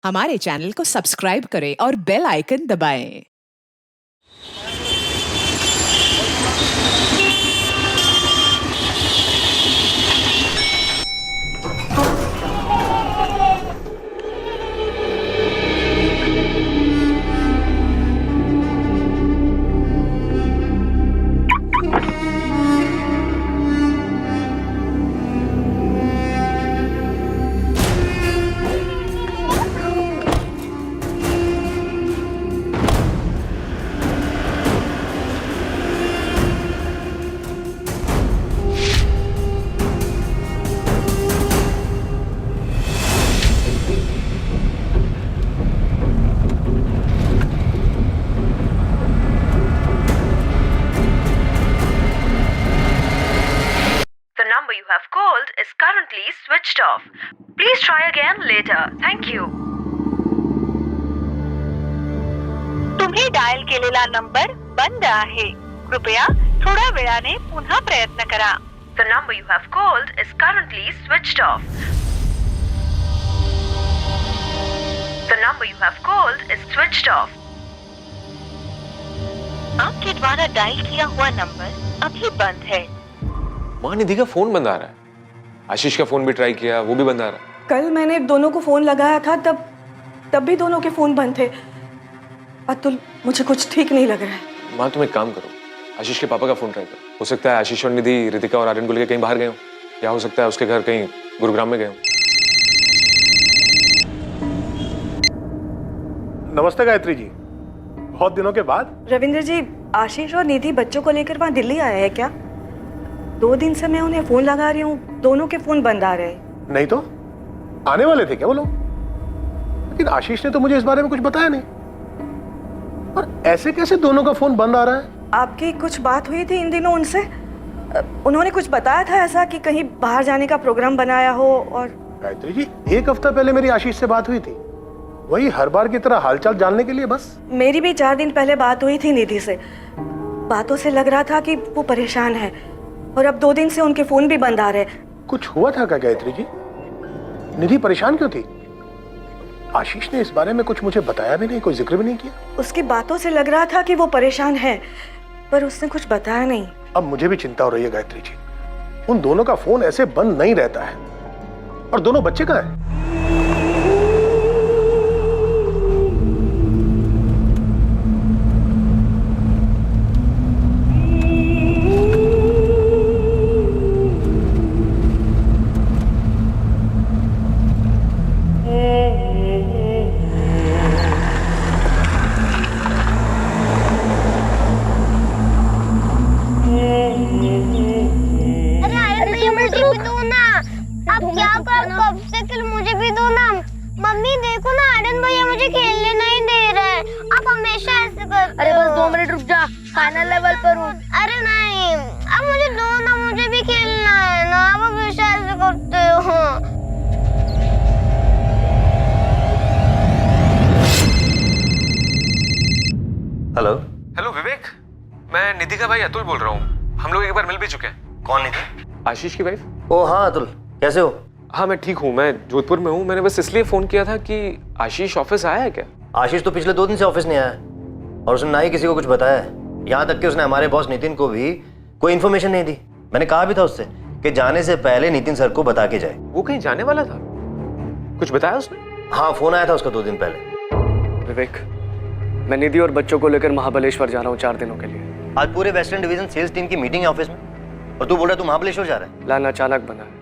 हमारे चैनल को सब्सक्राइब करें और बेल आइकन दबाएं। The number you have called is currently switched off. Please try again later. Thank you. तुम्ही dial केलेला नंबर बंद आहे. कृपया थोड्या वेळाने पुन्हा प्रयत्न करा. The number you have called is currently switched off. The number you have called is switched off. आपके द्वारा डायल किया हुआ नंबर अभी बंद है. माँ, निधि का फोन बंद आ रहा है। आशीष का फोन भी ट्राई किया, वो भी बंद आ रहा है। कल मैंने दोनों को फोन लगाया था, तब भी दोनों के फोन बंद थे. अतुल, मुझे कुछ ठीक नहीं लग रहा है. माँ, तुम एक काम करो, आशीष के पापा का फोन ट्राई करो. हो सकता है आशीष और निधि रितिका और आर्यन को लेकर कहीं बाहर गए हो, या हो सकता है उसके घर कहीं गुरुग्राम में गए हो. नमस्ते गायत्री जी, बहुत दिनों के बाद. रविंद्र जी, आशीष और निधि बच्चों को लेकर वहाँ दिल्ली आए हैं क्या? 2 दिन से मैं उन्हें फोन लगा रही हूँ, दोनों के फोन बंद आ रहे हैं. नहीं तो आने वाले थे क्या वो लोग? लेकिन आशीष ने तो मुझे इस बारे में कुछ बताया नहीं. और ऐसे कैसे दोनों का फोन बंद आ रहा है? आपकी कुछ बात हुई थी इन दिनों उनसे? उन्होंने कुछ बताया था ऐसा कि कहीं बाहर जाने का प्रोग्राम बनाया हो? और गायत्री जी, 1 हफ्ता पहले मेरी आशीष से बात हुई थी, वही हर बार की तरह हालचाल जानने के लिए बस. मेरी भी 4 दिन पहले बात हुई थी निधि से. बातों से लग रहा था कि वो परेशान है, और अब 2 दिन से उनके फोन भी बंद आ रहे हैं. कुछ हुआ था क्या गायत्री जी? निधि परेशान क्यों थी? आशीष ने इस बारे में कुछ मुझे बताया भी नहीं, कोई जिक्र भी नहीं किया. उसकी बातों से लग रहा था कि वो परेशान है, पर उसने कुछ बताया नहीं. अब मुझे भी चिंता हो रही है गायत्री जी. उन दोनों का फोन ऐसे बंद नहीं रहता है. और दोनों बच्चे कहाँ हैं? मुझे भी दो ना. मम्मी देखो ना, आर्यन भैया मुझे खेलने नहीं दे रहा है. आप हमेशा ऐसे करते अरे हो. बस 2 मिनट रुक जा, फाइनल लेवल पर हूँ. अरे नहीं, अब मुझे दो ना, मुझे भी खेलना है ना. आप हमेशा ऐसे करते हो. हेलो. हेलो विवेक, मैं निधि का भाई अतुल बोल रहा हूँ. हम लोग एक बार मिल भी चुके हैं. कौन निधि? आशीष की वाइफ. ओ हाँ अतुल, कैसे हो? हाँ, मैं ठीक हूँ. मैं जोधपुर में हूँ. मैंने बस इसलिए फोन किया था कि आशीष ऑफिस आया है क्या? आशीष तो पिछले 2 दिन से ऑफिस नहीं आया है, और उसने ना ही किसी को कुछ बताया है. यहाँ तक कि उसने हमारे बॉस नितिन को भी कोई इन्फॉर्मेशन नहीं दी. मैंने कहा भी था उससे कि जाने से पहले नितिन सर को बता के जाए. वो कहीं जाने वाला था? कुछ बताया उसने? हाँ, फोन आया था उसका 2 दिन पहले. विवेक, मैं निधि और बच्चों को लेकर महाबलेश्वर जा रहा हूँ 4 दिनों के लिए. आज पूरे वेस्टर्न डिवीजन सेल्स टीम की मीटिंग है ऑफिस में, और तू बोल रहा है तू महाबलेश्वर जा रहा है? प्लान अचानक बना है,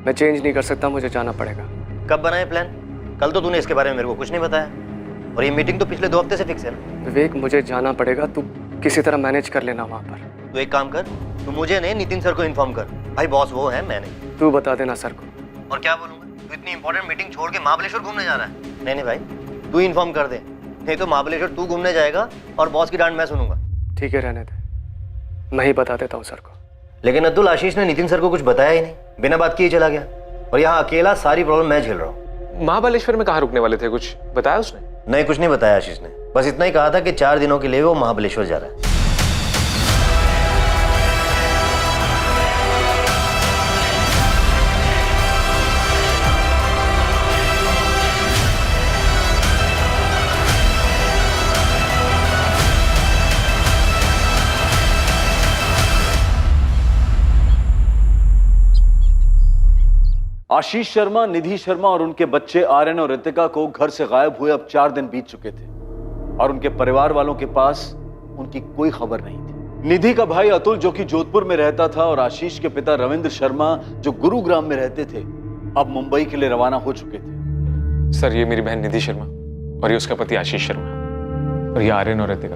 मैं चेंज नहीं कर सकता, मुझे जाना पड़ेगा. कब बना है प्लान? कल तो तूने इसके बारे में मेरे को कुछ नहीं बताया, और ये मीटिंग तो पिछले 2 हफ्ते से फिक्स है ना. विवेक, मुझे जाना पड़ेगा, तू किसी तरह मैनेज कर लेना वहाँ पर. तू एक काम कर, तू मुझे नहीं नितिन सर को इन्फॉर्म कर. भाई बॉस वो है, मैं नहीं. तू बता देना सर को. और क्या बोलूंगा? तू इतनी इंपॉर्टेंट मीटिंग छोड़ के महाबलेश्वर घूमने जा रहा है? नहीं भाई, तू इन्फॉर्म कर दे, नहीं तो महाबलेश्वर तू घूमने जाएगा और बॉस की डांट मैं सुनूंगा. ठीक है, रहने दे, मैं ही बता देता हूँ सर को. लेकिन अतुल, आशीष ने नितिन सर को कुछ बताया ही नहीं, बिना बात किए चला गया, और यहाँ अकेला सारी प्रॉब्लम मैं झेल रहा हूँ. महाबलेश्वर में कहाँ रुकने वाले थे? कुछ बताया उसने? नहीं, कुछ नहीं बताया आशीष ने. बस इतना ही कहा था कि 4 दिनों के लिए वो महाबलेश्वर जा रहा है. आशीष शर्मा, निधि शर्मा और उनके बच्चे आर्यन और रितिका को घर से गायब हुए अब 4 दिन बीत चुके थे और उनके परिवार वालों के पास उनकी कोई खबर नहीं थी। निधि का भाई अतुल जो कि जोधपुर में रहता था और आशीष के पिता रविंद्र शर्मा जो गुरुग्राम में रहते थे अब मुंबई के लिए रवाना हो चुके थे। सर ये मेरी बहन निधि शर्मा और ये उसका पति आशीष शर्मा और ये आर्यन और रितिका।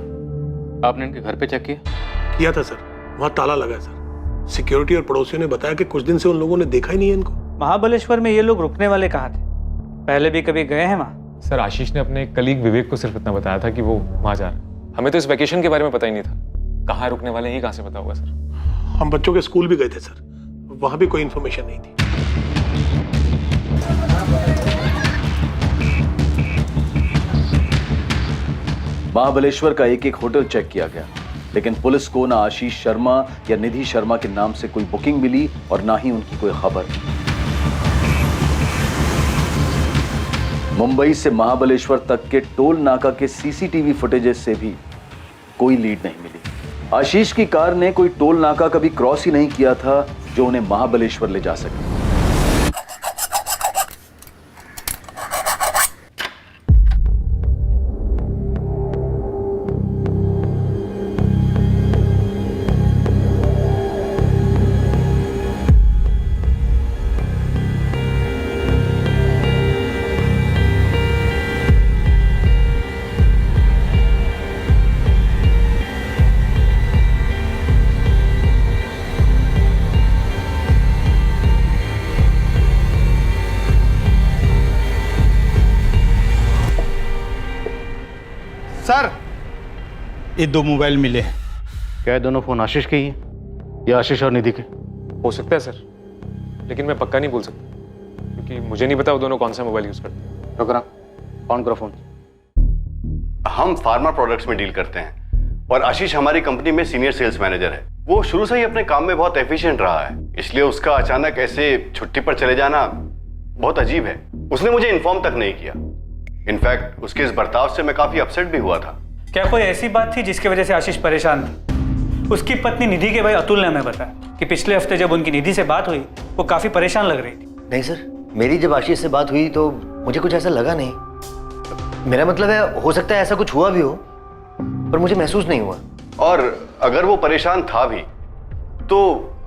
आपने इनके घर पे चेक किया था सर, वहां ताला लगा है सर। सिक्योरिटी और पड़ोसियों ने बताया कि कुछ दिन से उन लोगों ने देखा ही नहीं है इनको। महाबलेश्वर में ये लोग रुकने वाले कहाँ थे? पहले भी कभी गए हैं वहाँ? सर आशीष ने अपने कलीग विवेक को सिर्फ इतना बताया था कि वो वहां जा रहा है। हमें तो इस वेकेशन के बारे में पता ही नहीं था। कहाँ रुकने वाले हैं ये कहाँ से पता होगा सर? हम बच्चों के स्कूल भी गए थे सर, वहां भी कोई इन्फॉर्मेशन नहीं थी। महाबलेश्वर का एक होटल चेक किया गया लेकिन पुलिस को ना आशीष शर्मा या निधि शर्मा के नाम से कोई बुकिंग मिली और ना ही उनकी कोई खबर। मुंबई से महाबलेश्वर तक के टोल नाका के सीसीटीवी फुटेजेस से भी कोई लीड नहीं मिली। आशीष की कार ने कोई टोल नाका कभी क्रॉस ही नहीं किया था जो उन्हें महाबलेश्वर ले जा सके। सर ये 2 मोबाइल मिले। क्या दोनों फोन आशीष के ही हैं या आशीष और निधि के? हो सकता है सर, लेकिन मैं पक्का नहीं बोल सकता क्योंकि मुझे नहीं पता वो दोनों कौन सा मोबाइल यूज करते हैं। तो करा ऑन करो फोन। हम फार्मा प्रोडक्ट्स में डील करते हैं और आशीष हमारी कंपनी में सीनियर सेल्स मैनेजर है। वो शुरू से ही अपने काम में बहुत एफिशिएंट रहा है, इसलिए उसका अचानक ऐसे छुट्टी पर चले जाना बहुत अजीब है। उसने मुझे इन्फॉर्म तक नहीं किया। इनफैक्ट उसके इस बर्ताव से मैं काफी अपसेट भी हुआ था। क्या कोई ऐसी बात थी जिसकी वजह से आशीष परेशान थी? उसकी पत्नी निधि के भाई अतुल ने हमें बताया कि पिछले हफ्ते जब उनकी निधि से बात हुई वो काफी परेशान लग रही थी। नहीं सर, मेरी जब आशीष से बात हुई तो मुझे कुछ ऐसा लगा नहीं। मेरा मतलब है हो सकता है ऐसा कुछ हुआ भी हो पर मुझे महसूस नहीं हुआ। और अगर वो परेशान था भी तो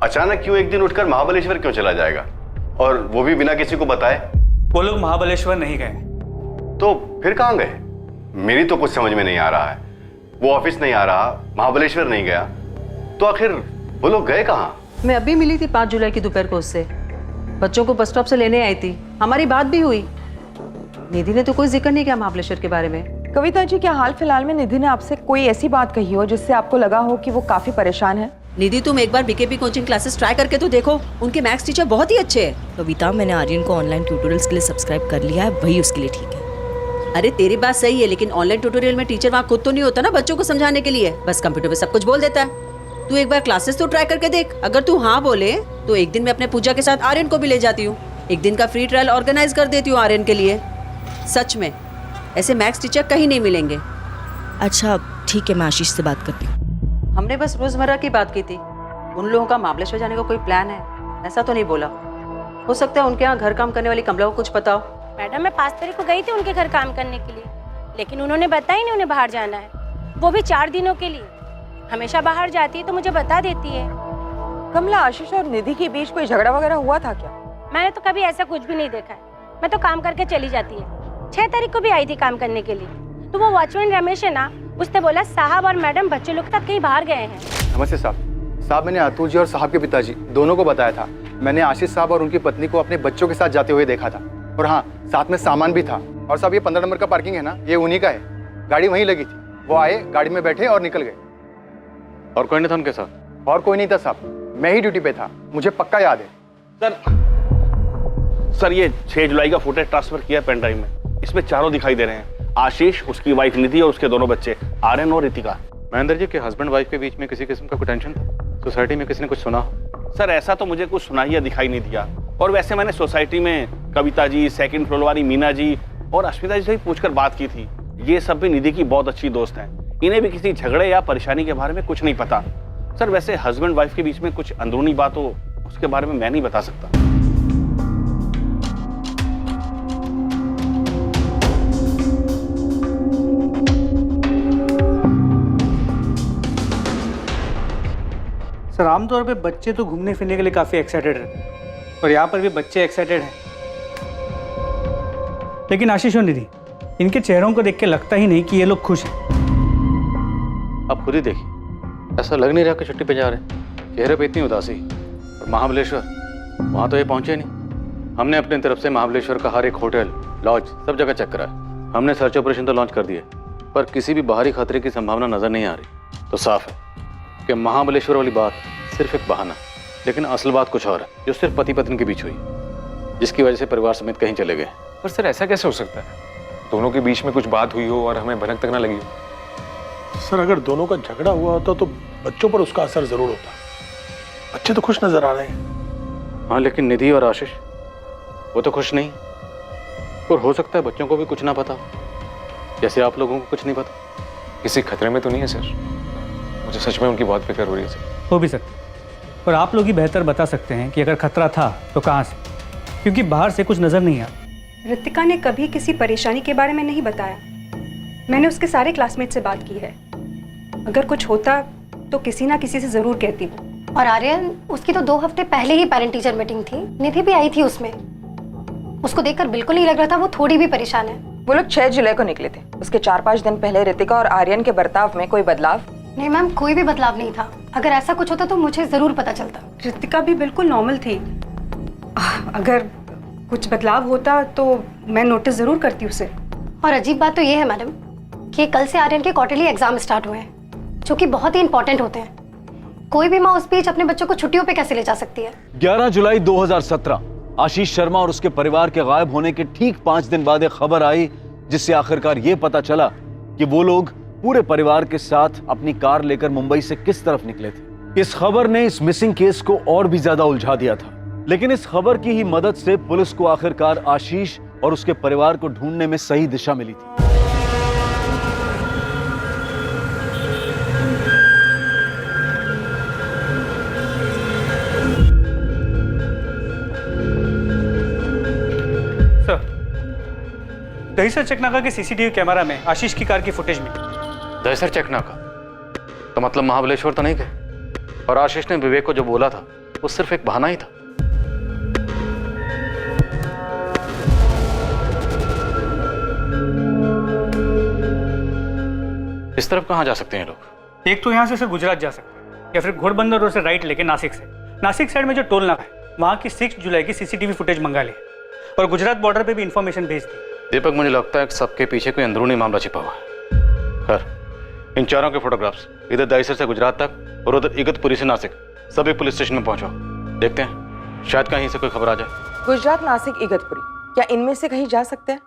अचानक क्यों एक दिन उठकर महाबलेश्वर क्यों चला जाएगा, और वो भी बिना किसी को बताए? वो लोग महाबलेश्वर नहीं गए। तो फिर कहाँ गए? मेरी तो कुछ समझ में नहीं आ रहा है। वो ऑफिस नहीं आ रहा, महाबलेश्वर नहीं गया, तो आखिर वो लोग गए कहाँ? मैं अभी मिली थी 5 जुलाई की दोपहर को उससे। बच्चों को बस स्टॉप से लेने आई थी, हमारी बात भी हुई। निधि ने तो कोई जिक्र नहीं किया महाबलेश्वर के बारे में। कविता जी, क्या हाल फिलहाल में निधि ने आपसे कोई ऐसी बात कही हो जिससे आपको लगा हो कि वो काफी परेशान है? निधि, तुम एक बार बीकेपी कोचिंग क्लासेस ट्राई करके तो देखो, उनके मैथ्स टीचर बहुत ही अच्छे हैं। कविता, मैंने आर्यन को ऑनलाइन ट्यूटोरियल्स के लिए सब्सक्राइब कर लिया है, वही उसके लिए ठीक है। अरे तेरी बात सही है, लेकिन ऑनलाइन ट्यूटोरियल में टीचर वहाँ खुद तो नहीं होता ना बच्चों को समझाने के लिए, बस कंप्यूटर पे सब कुछ बोल देता है। तू एक बार क्लासेस तो ट्राई करके देख। अगर तू हाँ बोले तो एक दिन मैं अपने पूजा के साथ आर्यन को भी ले जाती हूँ। एक दिन का फ्री ट्रायल ऑर्गेनाइज कर देती हूँ आर्यन के लिए। सच में ऐसे मैथ्स टीचर कहीं नहीं मिलेंगे। अच्छा ठीक है, मैं आशीष से बात करती हूँ। हमने बस रोजमर्रा की बात की थी। उन लोगों का महाबलेश्वर जाने का कोई प्लान है ऐसा तो नहीं बोला। हो सकता है उनके यहाँ घर काम करने वाली कमला को कुछ पता हो। मैडम, मैं 5 तारीख को गई थी उनके घर काम करने के लिए, लेकिन उन्होंने बताया नहीं उन्हें बाहर जाना है, वो भी 4 दिनों के लिए। हमेशा बाहर जाती है तो मुझे बता देती है। कमला, आशीष और निधि के बीच कोई झगड़ा वगैरह हुआ था क्या? मैंने तो कभी ऐसा कुछ भी नहीं देखा है। मैं तो काम करके चली जाती है। 6 तारीख को भी आई थी काम करने के लिए, तो वो वॉचमैन रमेश है ना, उसने बोला साहब और मैडम बच्चे लोग तक कहीं बाहर गए हैं। नमस्ते साहब, मैंने अतुल जी और साहब के पिताजी दोनों को बताया था। मैंने आशीष साहब और उनकी पत्नी को अपने बच्चों के साथ जाते हुए देखा था, और हाँ, साथ में सामान भी था। और साहब, ये 15 नंबर का पार्किंग है ना, ये उन्हीं का है। गाड़ी वहीं लगी थी, वो आए, गाड़ी में बैठे और निकल गए। और कोई नहीं था उनके साथ? और कोई नहीं था साहब, मैं ही ड्यूटी पे था, मुझे पक्का याद है। सर ये 6 जुलाई का फुटेज ट्रांसफर किया पेन ड्राइव में। इसमें चारों दिखाई दे रहे हैं, आशीष, उसकी वाइफ निधि और उसके दोनों बच्चे आर्यन और रितिका। महेंद्र जी के हस्बैंड वाइफ के बीच में किसी किस्म का कोई टेंशन था? सोसाइटी में किसी ने कुछ सुना? सर ऐसा तो मुझे कुछ सुनाई या दिखाई नहीं दिया। और वैसे मैंने सोसाइटी में कविता जी, सेकंड फ्लोर वाली मीना जी और अस्मिता जी से भी पूछकर बात की थी। ये सब भी निधि की बहुत अच्छी दोस्त हैं। इन्हें भी किसी झगड़े या परेशानी के बारे में कुछ नहीं पता। सर वैसे हस्बैंड वाइफ के बीच में कुछ अंदरूनी बात हो उसके बारे में मैं नहीं बता सकता। सर आमतौर पे बच्चे तो घूमने फिरने के लिए काफ़ी एक्साइटेड रहते हैं और यहाँ पर भी बच्चे एक्साइटेड हैं, लेकिन आशीष और निधि, इनके चेहरों को देख के लगता ही नहीं कि ये लोग खुश हैं। आप खुद ही देखिए, ऐसा लग नहीं रहा कि छुट्टी पे जा रहे हैं। चेहरे पे इतनी उदासी। और महाबलेश्वर, वहाँ तो ये पहुँचे नहीं। हमने अपनी तरफ से महाबलेश्वर का हर एक होटल, लॉज सब जगह चेक करा है। हमने सर्च ऑपरेशन तो लॉन्च कर दिए, पर किसी भी बाहरी खतरे की संभावना नजर नहीं आ रही। तो साफ है कि महाबलेश्वर वाली बात सिर्फ एक बहाना, लेकिन असल बात कुछ और है, जो सिर्फ पति पत्नी के बीच हुई, जिसकी वजह से परिवार समेत कहीं चले गए। पर सर ऐसा कैसे हो सकता है? दोनों के बीच में कुछ बात हुई हो और हमें भनक तक ना लगी हो। सर अगर दोनों का झगड़ा हुआ होता तो बच्चों पर उसका असर जरूर होता। बच्चे तो खुश नजर आ रहे हैं। हाँ, लेकिन निधि और आशीष वो तो खुश नहीं। और हो सकता है बच्चों को भी कुछ ना पता, जैसे आप लोगों को कुछ नहीं पता। किसी खतरे में तो नहीं है सर? मुझे सच में उनकी बहुत फिक्र हो रही है सर। हो भी सकता है, और आप लोग ही बेहतर बता सकते हैं कि अगर खतरा था तो कहाँ से, क्योंकि बाहर से कुछ नज़र नहीं आ। रितिका ने कभी किसी परेशानी के बारे में नहीं बताया। मैंने उसके सारे क्लासमेट से बात की है। अगर कुछ होता तो किसी ना किसी से ज़रूर कहती वो। और आर्यन, उसकी तो 2 हफ्ते पहले ही पेरेंट टीचर मीटिंग थी, निधि भी आई थी उसमें। उसको देखकर बिल्कुल नहीं लग रहा था वो थोड़ी भी परेशान है। वो लोग 6 जुलाई को निकले थे। उसके 4-5 दिन पहले रितिका और आर्यन के बर्ताव में कोई बदलाव? नहीं मैम, कोई भी बदलाव नहीं था। अगर ऐसा कुछ होता तो मुझे जरूर पता चलता। रितिका भी बिल्कुल नॉर्मल थी। अगर कुछ बदलाव होता तो मैं नोटिस जरूर करती उसे। और अजीब बात तो ये है मैडम कि कल से आर्यन के क्वार्टरली एग्जाम स्टार्ट हुए हैं, जो कि बहुत ही इंपॉर्टेंट होते हैं। कोई भी माँ उस बीच अपने बच्चों को छुट्टियों पे कैसे ले जा सकती है? 11 जुलाई 2017 आशीष शर्मा और उसके परिवार के गायब होने के ठीक 5 दिन बाद एक खबर आई, जिससे आखिरकार ये पता चला कि वो लोग पूरे परिवार के साथ अपनी कार लेकर मुंबई से किस तरफ निकले थे। इस खबर ने इस मिसिंग केस को और भी ज्यादा उलझा दिया था, लेकिन इस खबर की ही मदद से पुलिस को आखिरकार आशीष और उसके परिवार को ढूंढने में सही दिशा मिली थी। दहीसर चकनाका के सीसीटीवी कैमरा में आशीष की कार की फुटेज मिली। दहीसर चकनाका तो मतलब महाबलेश्वर तो नहीं गए, और आशीष ने विवेक को जो बोला था वो सिर्फ एक बहाना ही था। इस तरफ कहाँ जा सकते हैं लोग? एक तो यहाँ से गुजरात जा सकते हैं, या फिर घोड़बंदर रोड से राइट लेके नासिक से। नासिक साइड में जो टोल नाका है वहाँ की 6 जुलाई की सीसीटीवी फुटेज मंगा ली और गुजरात बॉर्डर पे भी इंफॉर्मेशन भेज दी। दीपक, मुझे लगता है कि सबके पीछे कोई अंदरूनी मामला छिपा हुआ है। खैर, इन चारों के फोटोग्राफ्स इधर दहीसर से गुजरात तक और उधर इगतपुरी से नासिक सभी पुलिस स्टेशन में पहुंचो। देखते हैं शायद कहीं से कोई खबर आ जाए। गुजरात, नासिक, इगतपुरी, क्या इनमें से कहीं जा सकते हैं?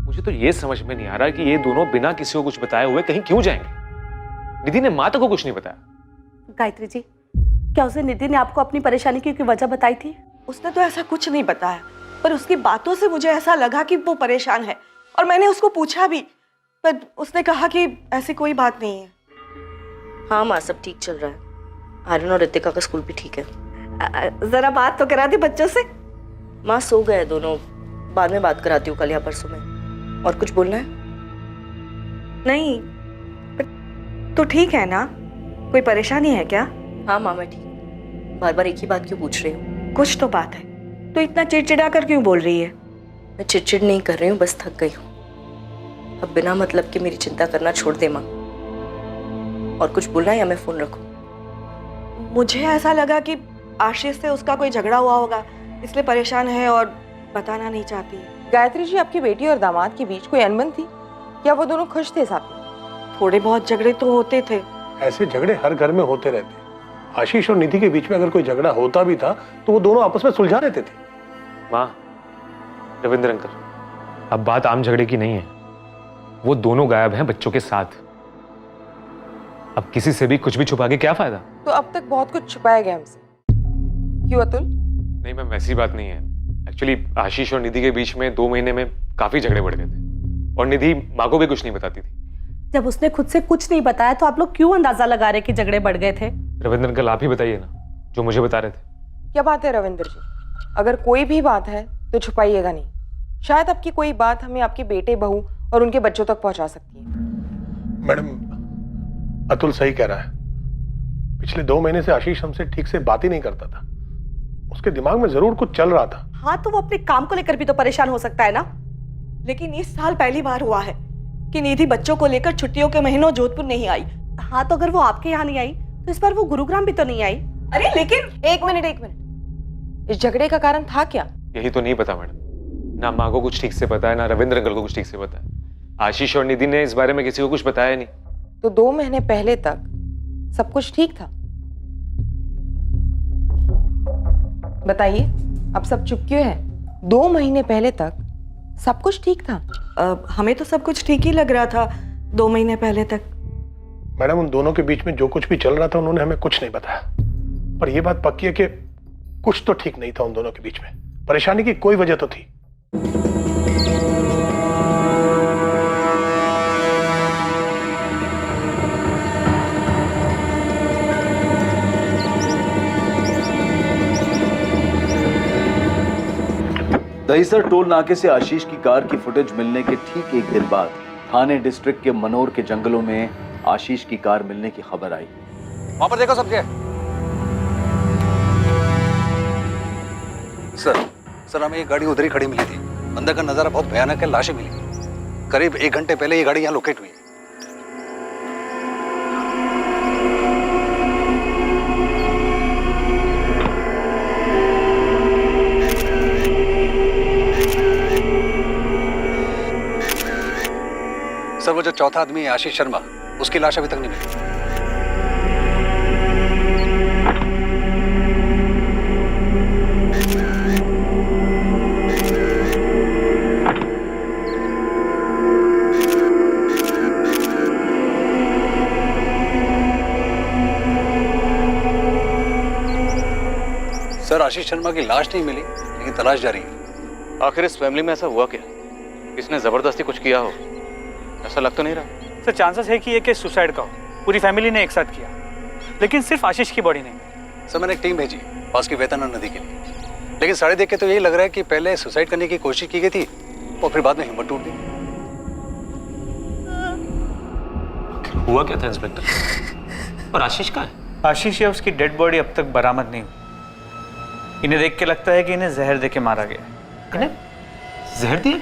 मुझे तो ये समझ में नहीं आ रहा कि ये दोनों बिना किसी को कुछ बताए हुए कहीं क्यों जाएंगे। निधि ने माता को कुछ नहीं बताया। गायत्री जी, क्या उसे निधि ने आपको अपनी परेशानी की वजह बताई थी? उसने तो ऐसा कुछ नहीं बताया, पर उसकी बातों से मुझे ऐसा लगा कि वो परेशान है। और मैंने उसको पूछा भी, पर उसने कहा कि ऐसी कोई बात नहीं है। हाँ माँ, सब ठीक चल रहा है। आर्यन और रितिका का स्कूल भी ठीक है। जरा बात तो करा दी बच्चों से। माँ सो गए दोनों, बाद में बात कराती हूँ कल या परसों में। और कुछ बोलना है? नहीं, तो ठीक है ना? कोई परेशानी है क्या? हाँ माँ, मैं ठीक। बार बार एक ही बात क्यों पूछ रही हूँ? कुछ तो बात है, तो इतना चिड़चिड़ा कर क्यों बोल रही है? मैं चिड़चिड़ नहीं कर रही हूँ, बस थक गई हूँ। अब बिना मतलब के मेरी चिंता करना छोड़ दे माँ। और कुछ बोलना है या मैं फोन रखूँ? मुझे ऐसा लगा कि आशीष से उसका कोई झगड़ा हुआ होगा, इसलिए परेशान है और बताना नहीं चाहती है। गायत्री जी, आपकी बेटी और दामाद के बीच कोई अनबन थी? क्या वो दोनों खुश थे साथ में? थोड़े बहुत झगड़े तो होते थे। ऐसे झगड़े हर घर में होते रहते। आशीष और निधि के बीच में अगर कोई झगड़ा होता भी था तो वो दोनों आपस में सुलझा लेते थे। माँ, रविंद्र अंकल, अब बात आम झगड़े की नहीं है। वो दोनों गायब हैं बच्चों के साथ। अब किसी से भी कुछ भी छुपा के क्या फायदा? तो अब तक बहुत कुछ छुपाया गया हमसे, क्यों अतुल? नहीं मैम, वैसी बात नहीं है। एक्चुअली आशीष और निधि के बीच में 2 महीने में काफी झगड़े बढ़ गए थे, और निधि माँ को भी कुछ नहीं बताती थी। जब उसने खुद से कुछ नहीं बताया तो आप लोग क्यों अंदाजा लगा रहे कि झगड़े बढ़ गए थे? रविंद्र अंकल, आप ही बताइए ना, जो मुझे बता रहे थे। क्या बात है रविंद्र जी, अगर कोई भी बात है तो छुपाइएगा नहीं। शायद आपकी कोई बात हमें आपके बेटे, बहू और उनके बच्चों तक पहुंचा सकती है। मैडम, अतुल सही कह रहा है। पिछले 2 महीने से आशीष हमसे ठीक से बात ही नहीं करता था। उसके दिमाग में जरूर कुछ चल रहा था। हाँ, तो वो अपने काम को लेकर भी तो परेशान हो सकता है ना। लेकिन इस साल पहली बार हुआ है कि निधि बच्चों को लेकर छुट्टियों के महीनों जोधपुर नहीं आई। हाँ, तो अगर वो आपके यहाँ नहीं आई तो इस बार वो गुरुग्राम भी तो नहीं आई। अरे लेकिन एक मिनट, इस झगड़े का कारण था क्या? यही तो नहीं पता मैडम। ना माँ को कुछ ठीक से पता है, ना रविंद्र अंकल को कुछ ठीक से पता है। आशीष और निधि ने इस बारे में किसी को कुछ बताया नहीं। तो 2 महीने पहले तक सब कुछ ठीक था। बताइए, अब सब चुप क्यों है? 2 महीने पहले तक सब कुछ ठीक था। हमें तो सब कुछ ठीक ही लग रहा था 2 महीने पहले तक। मैडम, उन दोनों के बीच में जो कुछ भी चल रहा था उन्होंने हमें कुछ नहीं बताया। पर यह बात पक्की है कि कुछ तो ठीक नहीं था उन दोनों के बीच में। परेशानी की कोई वजह तो थी। दहीसर टोल नाके से आशीष की कार की फुटेज मिलने के ठीक 1 दिन बाद थाने डिस्ट्रिक्ट के मनोर के जंगलों में आशीष की कार मिलने की खबर आई। वहां पर देखो सब क्या। सर हमें ये गाड़ी उधर ही खड़ी मिली थी। अंदर का नजारा बहुत भयानक है। लाशें मिली। करीब 1 घंटे पहले ये गाड़ी यहाँ लोकेट हुई है। सर वो जो चौथा आदमी है आशीष शर्मा, उसकी लाश अभी तक नहीं मिली। सर आशीष शर्मा की लाश नहीं मिली, लेकिन तलाश जारी है। आखिर इस फैमिली में ऐसा हुआ क्या? किसने जबरदस्ती कुछ किया हो? ऐसा लग तो नहीं रहा। सर चांसेस है कि ये केस सुसाइड का हो। पूरी फैमिली ने एक साथ किया, लेकिन सिर्फ आशीष की बॉडी नहीं। सर मैंने एक टीम भेजी पास की वेतना नदी के लिए, लेकिन सारे देख के तो यही लग रहा है कि पहले सुसाइड करने की कोशिश की गई थी और फिर बाद में हिम्मत टूट गई। हुआ क्या था इंस्पेक्टर? और आशीष कहाँ है? आशीष या उसकी डेड बॉडी अब तक बरामद नहीं हुई। इन्हें देख के लगता है कि इन्हें जहर दे के मारा गया। जहर दिया?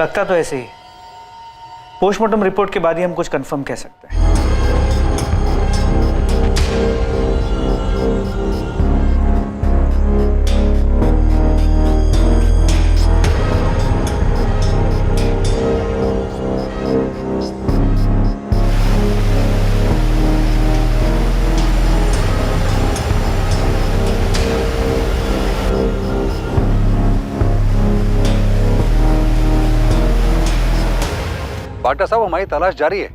लगता तो ऐसे ही। पोस्टमार्टम रिपोर्ट के बाद ही हम कुछ कंफर्म कह सकते हैं। डॉक्टर साहब हमारी तलाश जारी है।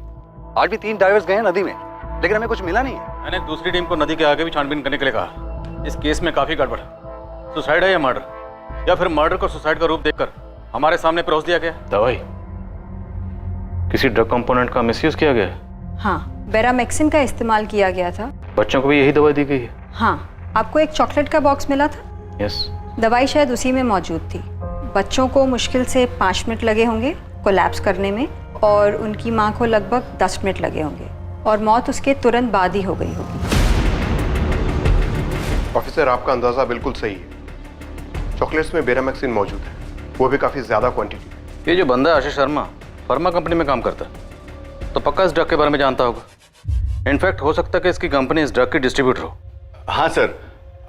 आज भी 3 डाइवर्स गए हैं नदी में, लेकिन हमें कुछ मिला नहीं है। मैंने दूसरी टीम को नदी के आगे भी छानबीन करने के लिए कहा। इस केस में काफी गड़बड़ है। सुसाइड है या मर्डर, या फिर मर्डर को सुसाइड का रूप देकर हमारे सामने परोस दिया गया। दवाई, किसी ड्रग कंपोनेंट का मिसयूज किया गया है? हाँ, बेरामेक्सिन का इस्तेमाल किया गया था। बच्चों को भी यही दवाई दी गई है? हाँ, आपको एक चॉकलेट का बॉक्स मिला था। यस। दवाई शायद उसी में मौजूद थी। बच्चों को मुश्किल से 5 मिनट लगे होंगे कोलैप्स करने में, और उनकी माँ को लगभग 10 मिनट लगे होंगे, और मौत उसके तुरंत बाद ही हो गई होगी। ऑफिसर, आपका अंदाजा बिल्कुल सही है। चॉकलेट्स में बेरामेक्सिन मौजूद है, वो भी काफी ज्यादा क्वांटिटी। ये जो बंदा है आशीष शर्मा, फार्मा कंपनी में काम करता है, तो पक्का इस ड्रग के बारे में जानता होगा। इनफैक्ट हो सकता है कि इसकी कंपनी इस ड्रग की डिस्ट्रीब्यूटर हो। हाँ सर,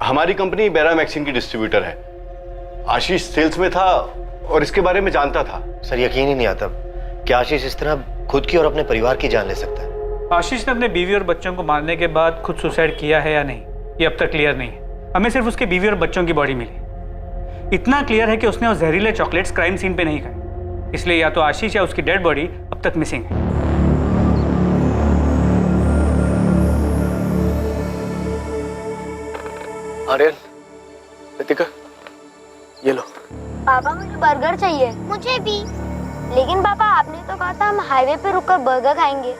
हमारी कंपनी बेरामेक्सिन की डिस्ट्रीब्यूटर है। आशीष सेल्स में था और इसके बारे में जानता था। सर यकीन ही नहीं आता कि आशीष इस तरह खुद की और अपने परिवार की जान ले सकता है। आशीष ने अपने बीवी और बच्चों को मारने के बाद खुद सुसाइड किया है या नहीं, ये अब तक क्लियर नहीं है। हमें सिर्फ उसके बीवी और बच्चों की बॉडी मिली। इतना क्लियर है कि उसने वो जहरीले चॉकलेट्स क्राइम सीन पे नहीं खाए, इसलिए या तो आशीष या उसकी डेड बॉडी अब तक मिसिंग है। आर्यन, रितिका, ये लो। पापा मुझे बर्गर चाहिए। मुझे भी। लेकिन पापा आपने तो कहा था हम हाईवे पे रुककर बर्गर खाएंगे।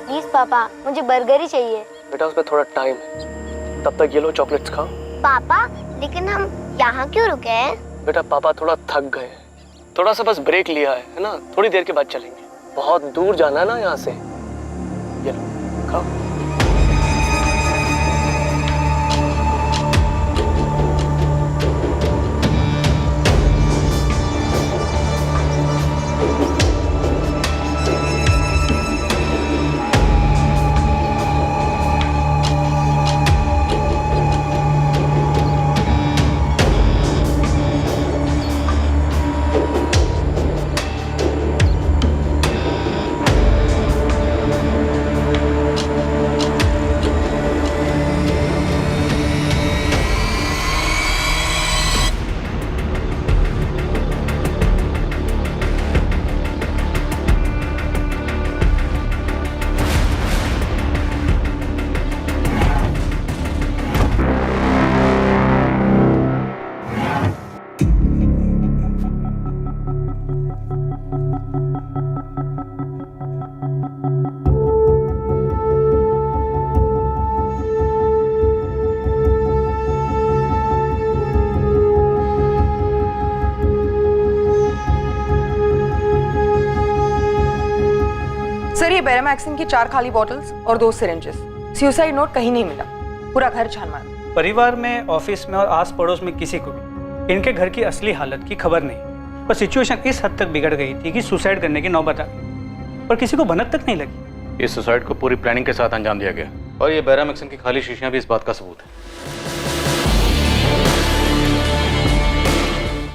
प्लीज पापा, मुझे बर्गर ही चाहिए। बेटा उसमें थोड़ा टाइम है, तब तक ये लो चॉकलेट्स खाओ। पापा लेकिन हम यहाँ क्यों रुके हैं? बेटा पापा थोड़ा थक गए, थोड़ा सा बस ब्रेक लिया है ना, थोड़ी देर के बाद चलेंगे। बहुत दूर जाना है ना यहाँ से। ये लो खाओ। ये बेरामैक्सिन की 4 खाली बॉटल्स और 2 सिरिंजेस। सुसाइड नोट कहीं नहीं मिला। पूरा घर छान मारा। परिवार में, ऑफिस में और आस पड़ोस में किसी को भी इनके घर की असली हालत की खबर नहीं और सिचुएशन इस हद तक बिगड़ गई थी कि सुसाइड करने की नौबत आ गई, पर किसी को भनक तक नहीं लगी। इस सुसाइड को पूरी प्लानिंग के साथ अंजाम दिया गया और ये बेरामैक्सिन की खाली शीशियां भी इस बात का सबूत है।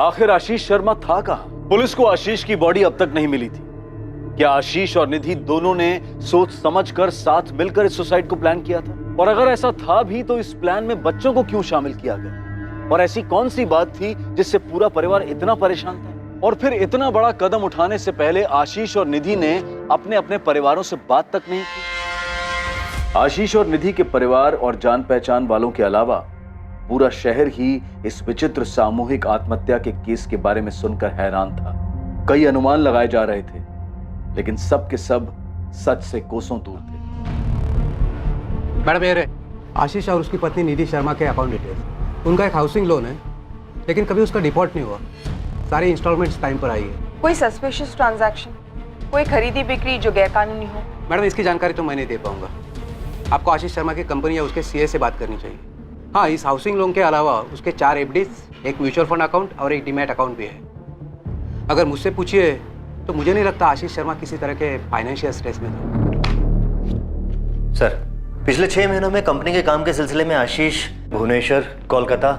आखिर आशीष शर्मा था कहां? पुलिस को आशीष की बॉडी अब तक नहीं मिली थी। क्या आशीष और निधि दोनों ने सोच समझकर साथ मिलकर इस सुसाइड को प्लान किया था? और अगर ऐसा था भी तो इस प्लान में बच्चों को क्यों शामिल किया गया? और ऐसी कौन सी बात थी जिससे पूरा परिवार इतना परेशान था? और फिर इतना बड़ा कदम उठाने से पहले आशीष और निधि ने अपने अपने परिवारों से बात तक नहीं की। आशीष और निधि के परिवार और जान पहचान वालों के अलावा पूरा शहर ही इस विचित्र सामूहिक आत्महत्या के केस के बारे में सुनकर हैरान था। कई अनुमान लगाए जा रहे थे, लेकिन सब के सब सच से कोसों दूर थे। मैडम ये रहे आशीष और उसकी पत्नी निधि शर्मा के अकाउंट डिटेल्स। उनका एक हाउसिंग लोन है, लेकिन कभी उसका डिफॉल्ट नहीं हुआ। सारी इंस्टॉलमेंट्स टाइम पर आई है। कोई सस्पिशियस ट्रांजैक्शन, कोई खरीदी बिक्री जो गैरकानूनी हो? मैडम इसकी जानकारी तो मैं नहीं दे पाऊंगा। आपको आशीष शर्मा की कंपनी या उसके सीए से बात करनी चाहिए। हाँ, इस हाउसिंग लोन के अलावा उसके 4 एफडीज, एक म्यूचुअल फंड अकाउंट और एक डीमैट अकाउंट भी है। अगर मुझसे पूछिए तो मुझे नहीं लगता आशीष शर्मा किसी तरह के फाइनेंशियल स्ट्रेस में था। सर, पिछले 6 महीनों में कंपनी के काम के सिलसिले में आशीष भुवनेश्वर, कोलकाता,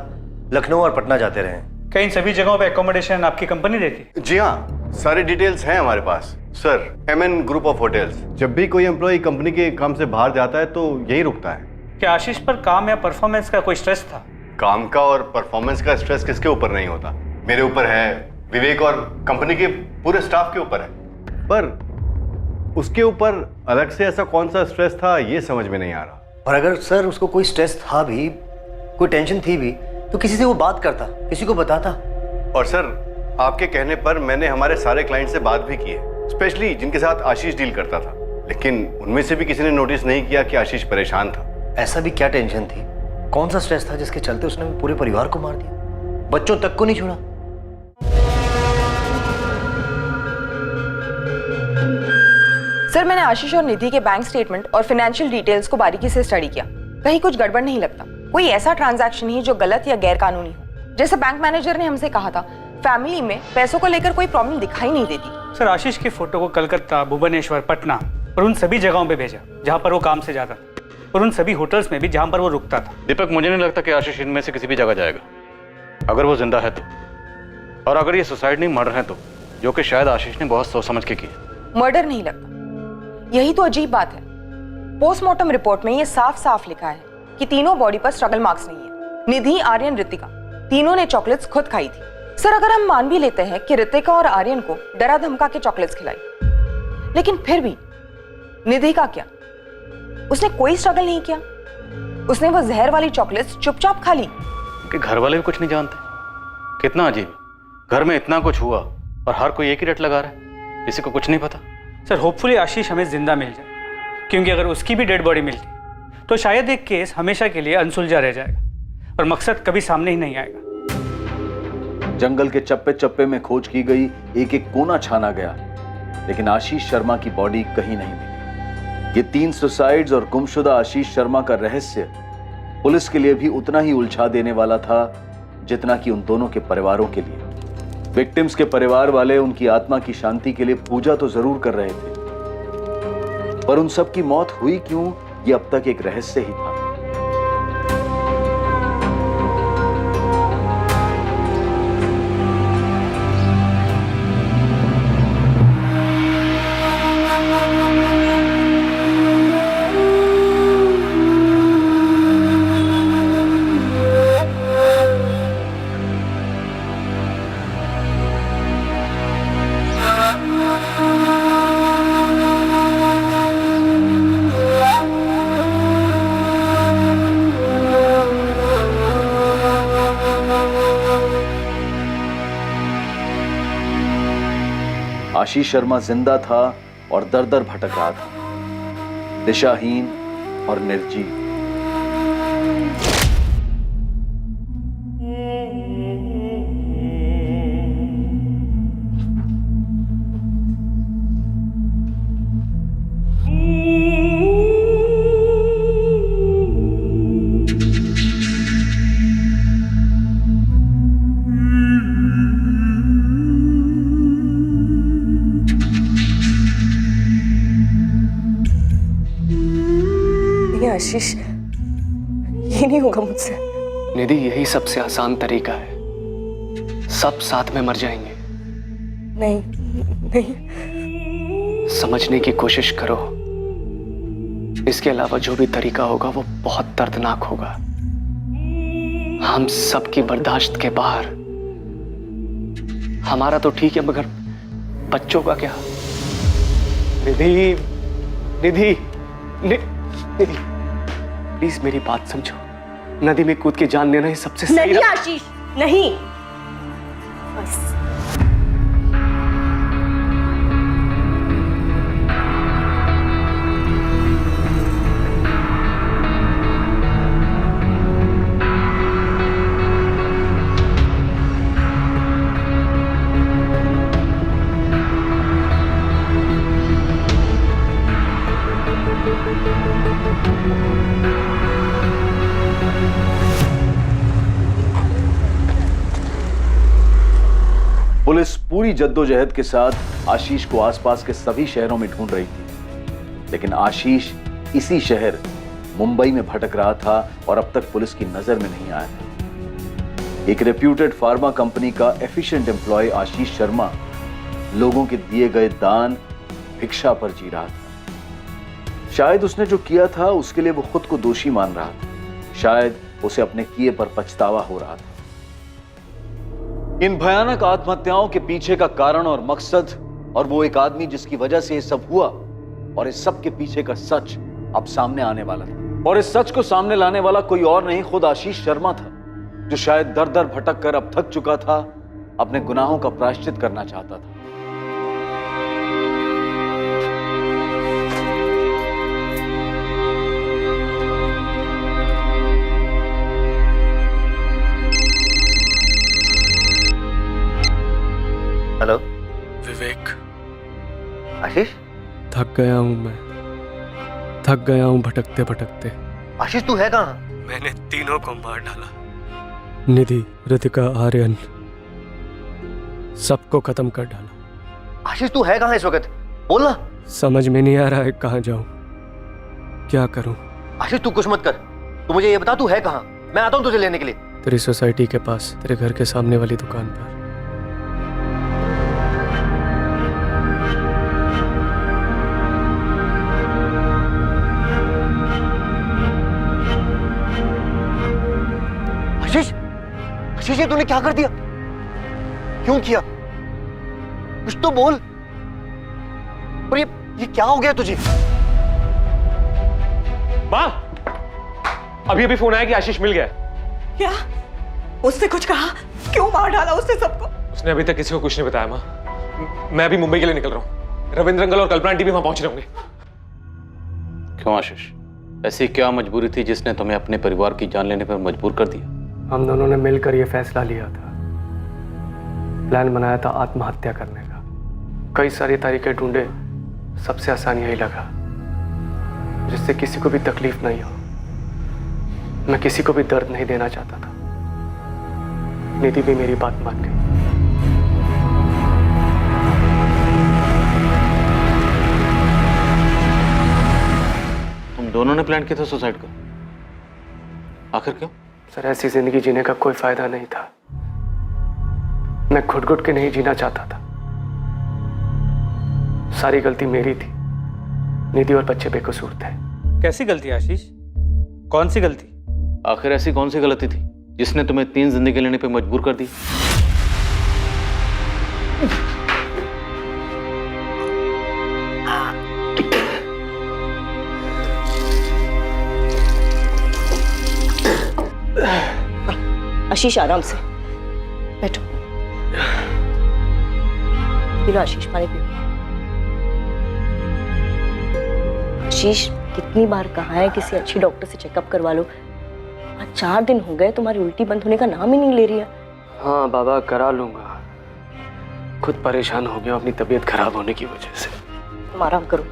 लखनऊ और पटना जाते रहे हैं। क्या इन सभी जगहों पे एकोमोडेशन आपकी कंपनी देती? जी हाँ, सारी डिटेल्स हैं हमारे पास। Sir, MN group of hotels. जब भी कोई एम्प्लॉय कंपनी के काम से बाहर जाता है तो यही रुकता है। क्या आशीष पर काम या परफॉर्मेंस का कोई स्ट्रेस था? काम का और परफॉर्मेंस का स्ट्रेस किसके ऊपर नहीं होता? मेरे ऊपर है, विवेक और कंपनी के पूरे स्टाफ के ऊपर है। पर उसके ऊपर अलग से ऐसा कौन सा स्ट्रेस था, ये समझ में नहीं आ रहा। और अगर सर उसको कोई स्ट्रेस था भी, कोई टेंशन थी भी, तो किसी से वो बात करता, किसी को बताता। और सर, आपके कहने पर मैंने हमारे सारे क्लाइंट से बात भी की है, स्पेशली जिनके साथ आशीष डील करता था, लेकिन उनमें से भी किसी ने नोटिस नहीं किया कि आशीष परेशान था। ऐसा भी क्या टेंशन थी, कौन सा स्ट्रेस था जिसके चलते उसने पूरे परिवार को मार दिया, बच्चों तक को नहीं छोड़ा? सर, मैंने आशीष और निधि के बैंक स्टेटमेंट और फाइनेंशियल डिटेल्स को बारीकी से स्टडी किया। कहीं कुछ गड़बड़ नहीं लगता। कोई ऐसा ट्रांजैक्शन ही जो गलत या गैर कानूनी हो। जैसे बैंक मैनेजर ने हमसे कहा था, फैमिली में पैसों को लेकर कोई प्रॉब्लम दिखाई नहीं देती। सर, आशीष की फोटो को कलकत्ता, भुवनेश्वर, पटना और उन सभी जगहों पे भेजा जहाँ पर वो काम से जाता था, और उन सभी होटल्स में भी जहाँ पर वो रुकता था। दीपक, मुझे नहीं लगता कि आशीष इनमें से किसी भी जगह जाएगा, अगर वो जिंदा है तो। और अगर ये सुसाइड नहीं, मर्डर है तो, जो कि शायद आशीष ने बहुत सोच समझ के किया। मर्डर नहीं लगता, यही तो अजीब बात है। पोस्टमार्टम रिपोर्ट में ये साफ साफ लिखा है कि तीनों बॉडी पर स्ट्रगल मार्क्स नहीं है। निधि, आर्यन, रितिका, तीनों ने चॉकलेट्स खुद खाई थी। सर, अगर हम मान भी लेते हैं कि रितिका और आर्यन को डरा धमका के चॉकलेट्स खिलाई, लेकिन फिर भी निधि का क्या? उसने कोई स्ट्रगल नहीं किया। उसने वो जहर वाली चॉकलेट्स चुपचाप खा ली। उनके घर वाले भी कुछ नहीं जानते। कितना अजीब, घर में इतना कुछ हुआ और हर कोई एक ही रट लगा रहा है, किसी को कुछ नहीं पता। सर, होपफुली आशीष हमें जिंदा मिल जाए, क्योंकि अगर उसकी भी डेड बॉडी मिलती तो शायद एक केस हमेशा के लिए अनसुलझा रह जाएगा और मकसद कभी सामने ही नहीं आएगा। जंगल के चप्पे चप्पे में खोज की गई, एक एक कोना छाना गया, लेकिन आशीष शर्मा की बॉडी कहीं नहीं मिली। ये 3 सुसाइड्स और गुमशुदा आशीष शर्मा का रहस्य पुलिस के लिए भी उतना ही उलझा देने वाला था जितना कि उन दोनों के परिवारों के लिए। विक्टिम्स के परिवार वाले उनकी आत्मा की शांति के लिए पूजा तो जरूर कर रहे थे, पर उन सब की मौत हुई क्यों, ये अब तक एक रहस्य ही था। आशीष शर्मा जिंदा था और दर दर भटक रहा था, दिशाहीन और निर्जीव। आशीष, ये नहीं होगा मुझसे। निधि, यही सबसे आसान तरीका है, सब साथ में मर जाएंगे। नहीं नहीं, समझने की कोशिश करो, इसके अलावा जो भी तरीका होगा वो बहुत दर्दनाक होगा, हम सबकी बर्दाश्त के बाहर। हमारा तो ठीक है, मगर बच्चों का क्या? निधि, निधि, निधि, प्लीज मेरी बात समझो। नदी में कूद के जान लेना ही सबसे सही। नहीं आशीष, नहीं, बस। पुलिस पूरी जद्दोजहद के साथ आशीष को आसपास के सभी शहरों में ढूंढ रही थी, लेकिन आशीष इसी शहर मुंबई में भटक रहा था और अब तक पुलिस की नजर में नहीं आया था। एक रेप्यूटेड फार्मा कंपनी का एफिशिएंट एम्प्लॉय आशीष शर्मा लोगों के दिए गए दान, भिक्षा पर जी रहा था। शायद उसने जो किया था उसके लिए वो खुद को दोषी मान रहा था, शायद उसे अपने किए पर पछतावा हो रहा था। इन भयानक आत्महत्याओं के पीछे का कारण और मकसद, और वो एक आदमी जिसकी वजह से ये सब हुआ, और इस सब के पीछे का सच अब सामने आने वाला था। और इस सच को सामने लाने वाला कोई और नहीं, खुद आशीष शर्मा था, जो शायद दर दर भटक कर अब थक चुका था, अपने गुनाहों का प्रायश्चित करना चाहता था। हेलो विवेक, आशीष, थक गया हूं मैं, थक गया हूं भटकते भटकते। आशीष तू है कहाँ? मैंने तीनों को मार डाला, निधि, रितिका, आर्यन, सबको खत्म कर डाला। आशीष तू है कहाँ इस वक्त? बोलना। समझ में नहीं आ रहा है कहाँ जाऊं, क्या करूं। आशीष तू कुछ मत कर, तू मुझे ये बता तू है कहाँ, मैं आता हूँ तुझे लेने के लिए। तेरी सोसाइटी के पास, तेरे घर के सामने वाली दुकान पर। आशीष, ये तूने क्या कर दिया? क्यों किया? कुछ तो बोल। और ये क्या हो गया तुझे? माँ, अभी अभी फोन आया कि आशीष मिल गया। क्या? उसने कुछ कहा? क्यों मार डाला उसने सबको? उसने अभी तक किसी को कुछ नहीं बताया माँ। मैं अभी मुंबई के लिए निकल रहा हूँ, रविंद्र अंकल और कल्पना आंटी भी वहां पहुंच रहे होंगे। क्यों आशीष, ऐसी क्या मजबूरी थी जिसने तुम्हें अपने परिवार की जान लेने पर मजबूर कर दिया? हम दोनों ने मिलकर यह फैसला लिया था, प्लान बनाया था आत्महत्या करने का। कई सारी तरीके ढूंढे, सबसे आसान यही लगा जिससे किसी को भी तकलीफ नहीं हो। मैं किसी को भी दर्द नहीं देना चाहता था। निधि भी मेरी बात मान गई। तुम दोनों ने प्लान किया था सुसाइड का, आखिर क्यों? सर, ऐसी जिंदगी जीने का कोई फायदा नहीं था। मैं घुट घुट के नहीं जीना चाहता था। सारी गलती मेरी थी, निधि और बच्चे बेकसूर थे। कैसी गलती आशीष? कौन सी गलती? आखिर ऐसी कौन सी गलती थी जिसने तुम्हें 3 जिंदगी लेने पे मजबूर कर दी? आशीष आराम से बैठो। पी लो आशीष, पानी पियो। आशीष, कितनी बार कहा है किसी अच्छी डॉक्टर से चेकअप करवा लो। आज 4 दिन हो गए, तुम्हारी उल्टी बंद होने का नाम ही नहीं ले रही है। हाँ बाबा, करा लूंगा। खुद परेशान हो गया अपनी तबीयत खराब होने की वजह से। तुम आराम करो।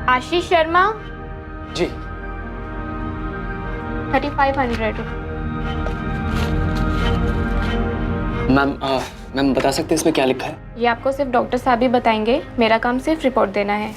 आशीष शर्मा। जी। 3500। मैम बता सकते हैं इसमें क्या लिखा है? ये आपको सिर्फ डॉक्टर साहब ही बताएंगे, मेरा काम सिर्फ रिपोर्ट देना है।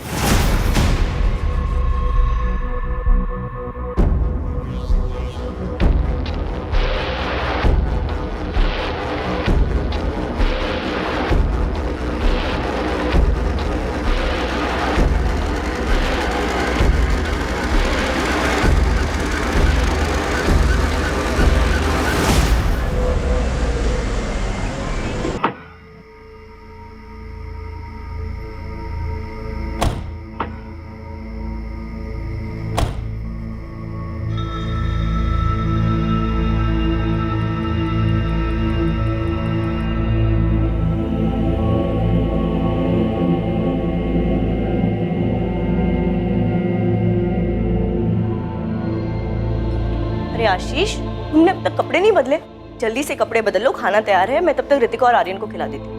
अरे आशीष, तुमने अब तक कपड़े नहीं बदले? जल्दी से कपड़े बदल लो, खाना तैयार है, मैं तब तक ऋतिका और आर्यन को खिला देती हूँ।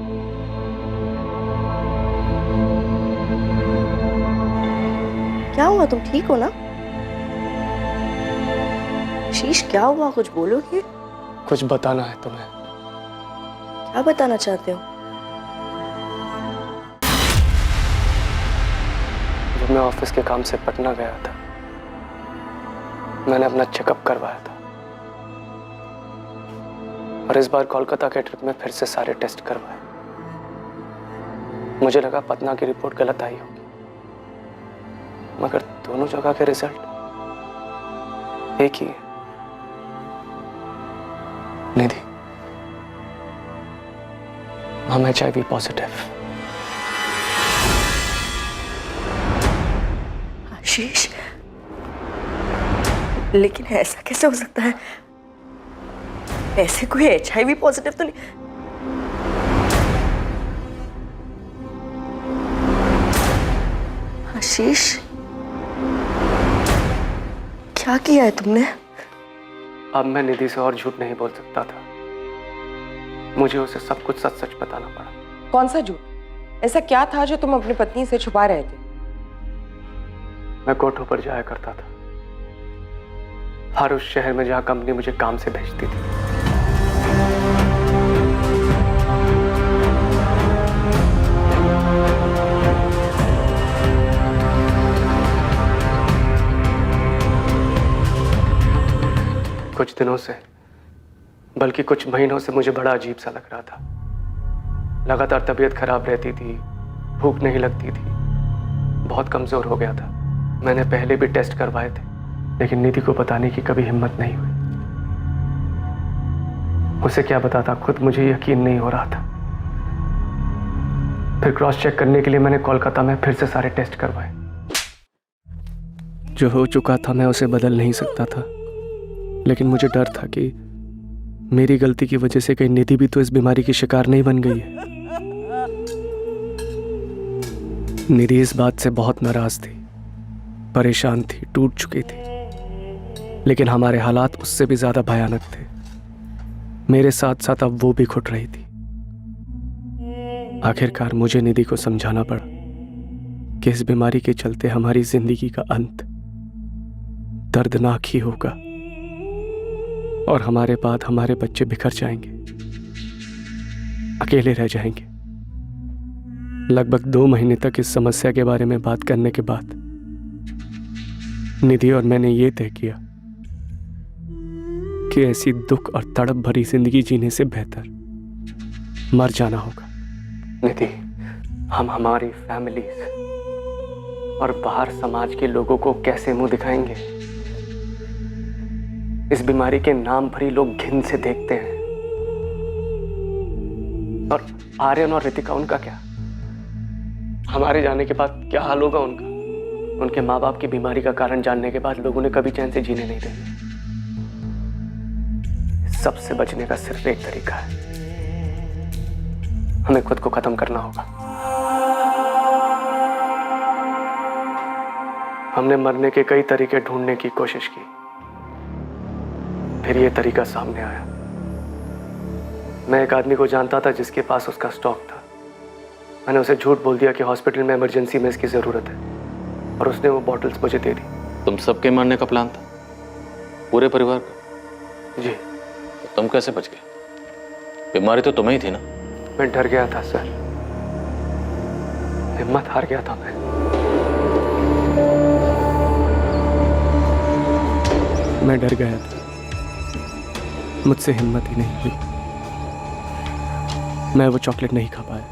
क्या हुआ, तुम ठीक हो ना? आशीष क्या हुआ, कुछ बोलोगे? कुछ बताना है तुम्हें। क्या बताना चाहते हो? जब मैं ऑफिस के काम से पटना गया था, मैंने अपना चेकअप करवाया था और इस बार कोलकाता के ट्रिप में फिर से सारे टेस्ट करवाए। मुझे लगा पटना की रिपोर्ट गलत आई होगी, मगर दोनों जगह के रिजल्ट एक ही है। निधि, हम HIV पॉजिटिव। आशीष, लेकिन ऐसा कैसे हो सकता है? ऐसे कोई HIV पॉजिटिव तो नहीं। आशीष, क्या किया है तुमने? अब मैं निधि से और झूठ नहीं बोल सकता था, मुझे उसे सब कुछ सच सच बताना पड़ा। कौन सा झूठ? ऐसा क्या था जो तुम अपनी पत्नी से छुपा रहे थे? मैं कोठों पर जाया करता था, हर उस शहर में जहां कंपनी मुझे काम से भेजती थी। कुछ दिनों से, बल्कि कुछ महीनों से मुझे बड़ा अजीब सा लग रहा था। लगातार तबीयत खराब रहती थी, भूख नहीं लगती थी, बहुत कमजोर हो गया था। मैंने पहले भी टेस्ट करवाए थे, लेकिन निधि को बताने की कभी हिम्मत नहीं हुई। उसे क्या बताता, खुद मुझे यकीन नहीं हो रहा था। फिर क्रॉस चेक करने के लिए मैंने कोलकाता में फिर से सारे टेस्ट करवाए। जो हो चुका था मैं उसे बदल नहीं सकता था, लेकिन मुझे डर था कि मेरी गलती की वजह से कहीं निधि भी तो इस बीमारी की शिकार नहीं बन गई है। निधि इस बात से बहुत नाराज थी, परेशान थी, टूट चुकी थी, लेकिन हमारे हालात उससे भी ज्यादा भयानक थे। मेरे साथ साथ अब वो भी घुट रही थी। आखिरकार मुझे निधि को समझाना पड़ा कि इस बीमारी के चलते हमारी जिंदगी का अंत दर्दनाक ही होगा और हमारे बाद हमारे बच्चे बिखर जाएंगे, अकेले रह जाएंगे। लगभग 2 महीने तक इस समस्या के बारे में बात करने के बाद निधि और मैंने ये तय किया कि ऐसी दुख और तड़प भरी जिंदगी जीने से बेहतर मर जाना होगा। निधि, हम हमारी फैमिलीज और बाहर समाज के लोगों को कैसे मुंह दिखाएंगे? इस बीमारी के नाम पर ही लोग घिन से देखते हैं। और आर्यन और ऋतिका, उनका क्या? हमारे जाने के बाद क्या हाल होगा उनका? उनके माँ बाप की बीमारी का कारण जानने के बाद लोगों ने कभी चैन से जीने नहीं देंगे। सबसे बचने का सिर्फ एक तरीका है, हमें खुद को खत्म करना होगा। हमने मरने के कई तरीके ढूंढने की कोशिश की, फिर ये तरीका सामने आया। मैं एक आदमी को जानता था जिसके पास उसका स्टॉक था। मैंने उसे झूठ बोल दिया कि हॉस्पिटल में इमरजेंसी में इसकी जरूरत है। और उसने वो बॉटल्स मुझे दे दी। तुम सबके मारने का प्लान था, पूरे परिवार का? जी। तो तुम कैसे बच गए? बीमारी तो तुम्हें ही थी ना? मैं डर गया था सर, हिम्मत हार गया था मैं डर गया था, मुझसे हिम्मत ही नहीं हुई। मैं वो चॉकलेट नहीं खा पाया,